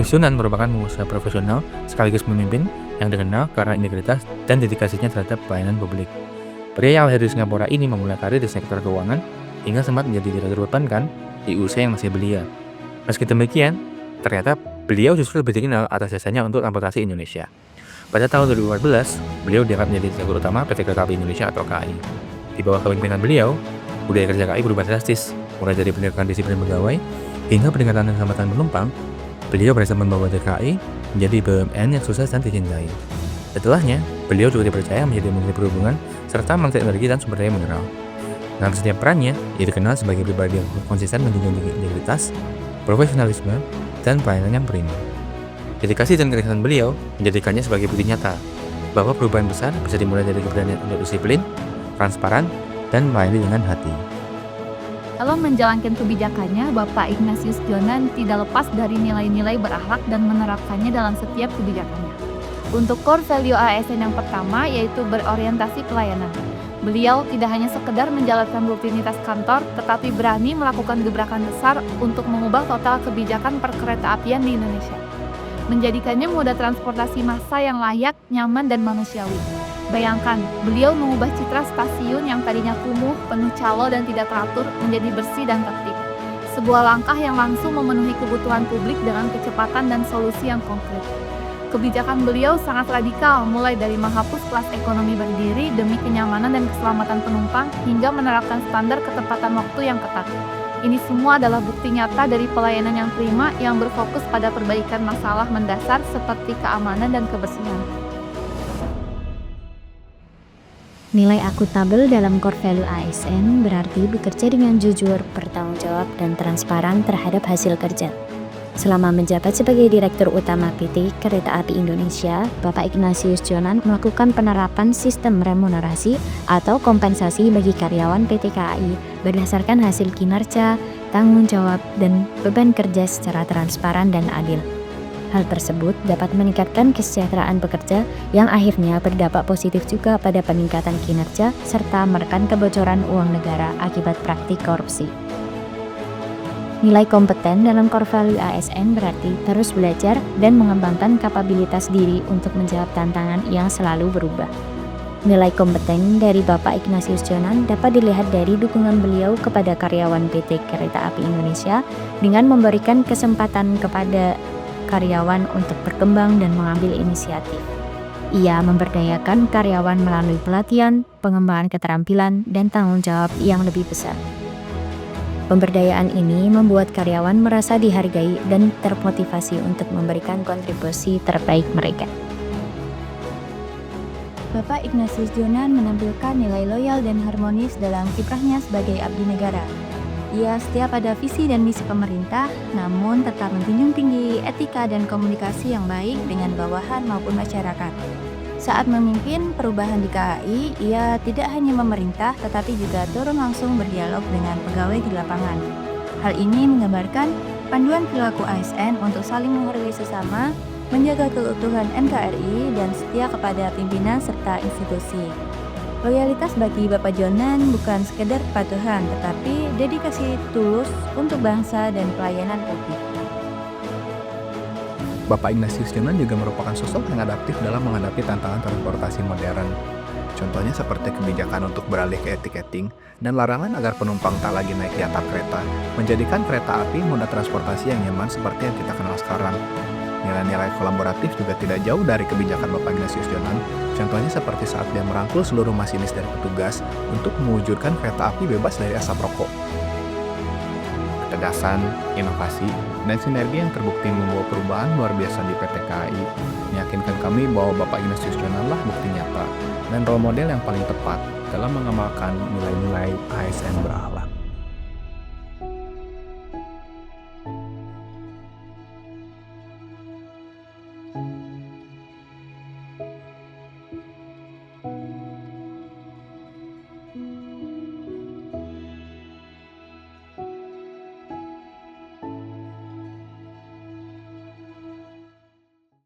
Ignatius Jonan merupakan pengusaha profesional sekaligus pemimpin yang dikenal karena integritas dan dedikasinya terhadap pelayanan publik. Pria yang lahir di Singapura ini memulai karir di sektor keuangan hingga sempat menjadi direktur perbankan di usia yang masih belia. Meski demikian, ternyata beliau justru lebih dikenal atas jasanya untuk transportasi Indonesia. Pada tahun 2014, beliau diangkat menjadi direktur utama PT Kereta Api Indonesia atau KAI. Di bawah kepemimpinan beliau, budaya kerja KAI berubah drastis, mulai dari pendidikan disiplin pegawai hingga peningkatan keselamatan penumpang. Beliau berhasil membawa KAI menjadi BUMN yang sukses dan dicintai. Setelahnya, beliau juga dipercaya menjadi Menteri Perhubungan serta Menteri Energi dan Sumber Daya Mineral. Dalam setiap perannya, ia dikenal sebagai pribadi yang konsisten menjunjung integritas, profesionalisme, dan pelayanan yang prima. Dedikasi dan kegiatan beliau menjadikannya sebagai bukti nyata bahwa perubahan besar bisa dimulai dari keberanian untuk disiplin, transparan, dan melayani dengan hati. Dalam menjalankan kebijakannya, Bapak Ignatius Jonan tidak lepas dari nilai-nilai berakhlak dan menerapkannya dalam setiap kebijakannya. Untuk core value ASN yang pertama yaitu berorientasi pelayanan. Beliau tidak hanya sekedar menjalankan rutinitas kantor, tetapi berani melakukan gebrakan besar untuk mengubah total kebijakan perkereta apian di Indonesia. Menjadikannya moda transportasi massa yang layak, nyaman, dan manusiawi. Bayangkan, beliau mengubah citra stasiun yang tadinya kumuh, penuh calo, dan tidak teratur menjadi bersih dan tertib. Sebuah langkah yang langsung memenuhi kebutuhan publik dengan kecepatan dan solusi yang konkret. Kebijakan beliau sangat radikal, mulai dari menghapus kelas ekonomi berdiri demi kenyamanan dan keselamatan penumpang, hingga menerapkan standar ketepatan waktu yang ketat. Ini semua adalah bukti nyata dari pelayanan yang prima yang berfokus pada perbaikan masalah mendasar seperti keamanan dan kebersihan. Nilai akuntabel dalam core value ASN berarti bekerja dengan jujur, bertanggung jawab, dan transparan terhadap hasil kerja. Selama menjabat sebagai Direktur Utama PT Kereta Api Indonesia, Bapak Ignatius Jonan melakukan penerapan sistem remunerasi atau kompensasi bagi karyawan PT KAI berdasarkan hasil kinerja, tanggung jawab, dan beban kerja secara transparan dan adil. Hal tersebut dapat meningkatkan kesejahteraan pekerja yang akhirnya berdampak positif juga pada peningkatan kinerja serta menekan kebocoran uang negara akibat praktik korupsi. Nilai kompeten dalam core value ASN berarti terus belajar dan mengembangkan kapabilitas diri untuk menjawab tantangan yang selalu berubah. Nilai kompeten dari Bapak Ignatius Jonan dapat dilihat dari dukungan beliau kepada karyawan PT Kereta Api Indonesia dengan memberikan kesempatan kepada karyawan untuk berkembang dan mengambil inisiatif. Ia memberdayakan karyawan melalui pelatihan, pengembangan keterampilan, dan tanggung jawab yang lebih besar. Pemberdayaan ini membuat karyawan merasa dihargai dan termotivasi untuk memberikan kontribusi terbaik mereka. Bapak Ignatius Jonan menampilkan nilai loyal dan harmonis dalam kiprahnya sebagai abdi negara. Ia setia pada visi dan misi pemerintah, namun tetap menjunjung tinggi etika dan komunikasi yang baik dengan bawahan maupun masyarakat. Saat memimpin perubahan di KAI, ia tidak hanya memerintah tetapi juga turun langsung berdialog dengan pegawai di lapangan. Hal ini menggambarkan panduan perilaku ASN untuk saling menghargai sesama, menjaga keutuhan NKRI, dan setia kepada pimpinan serta institusi. Loyalitas bagi Bapak Jonan bukan sekedar kepatuhan, tetapi dedikasi tulus untuk bangsa dan pelayanan publik. Bapak Ignatius Jonan juga merupakan sosok yang adaptif dalam menghadapi tantangan transportasi modern. Contohnya seperti kebijakan untuk beralih ke e-ticketing dan larangan agar penumpang tak lagi naik di atap kereta, menjadikan kereta api moda transportasi yang nyaman seperti yang kita kenal sekarang. Nilai-nilai kolaboratif juga tidak jauh dari kebijakan Bapak Ignatius Jonan, contohnya seperti saat dia merangkul seluruh masinis dan petugas untuk mewujudkan kereta api bebas dari asap rokok. Ketegasan, inovasi, dan sinergi yang terbukti membawa perubahan luar biasa di PT KAI meyakinkan kami bahwa Bapak Ignatius Jonan lah bukti nyata dan role model yang paling tepat dalam mengamalkan nilai-nilai ASN berakhlak.